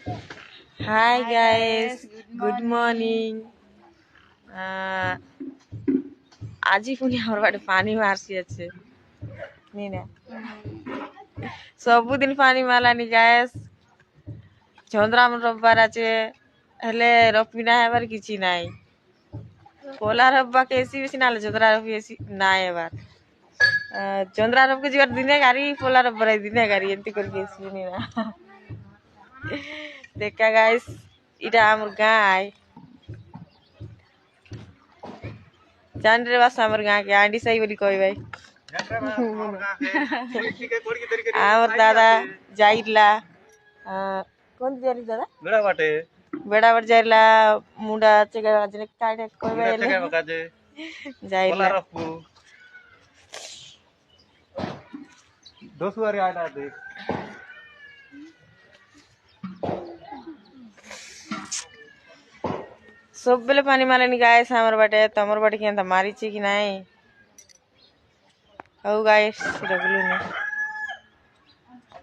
Hi guys, good morning. আজি পুনি আমার বাড়ি পানি মারছি আছে নি না ସବୁଦିନ ପାଣି ମାରଲାନି ଗ୍ୟାସ୍ ଚନ୍ଦ୍ରା ରବିବାର আছে ହେଲେ ରବିନା ହେବାର କିଛି ନାହିଁ ପୋଲା ରବିବା କେସି ବେଶୀ ନାଲେ ଚନ୍ଦ୍ରା ରବି ବେଶୀ ନାଇଁ ହେବାର ଚନ୍ଦ୍ରା ରବିକୁ ଯିବାର ଦିନେ ଗାড়ি ପୋଲା ରବିବାର ଦିନେ ଗାড়ି ଏମିତି କରିକି ଆସିବିନି ନା ଦେଖା ଗାଇସ୍ ଇଟା ଆମର ଗାଁ ଜାଣିରେ ବାସ ଆମର ଗାଁ କେ ଆଣ୍ଡି ସାହି ବୋଲି କହିବେ ଆମର ଦାଦା ଯାଇଥିଲା কোন যাইলি দাদা বেড়া বাট যাইলা মুন্ডা চেকা কাজে কাইটা কইবে যাইলা দোসুয়ারি আইলা দে सब बेले पानी मारेनी गाइस हमर बाटे तमर बाटे के मारी कि नहीं हौ गाइस रगलू नहीं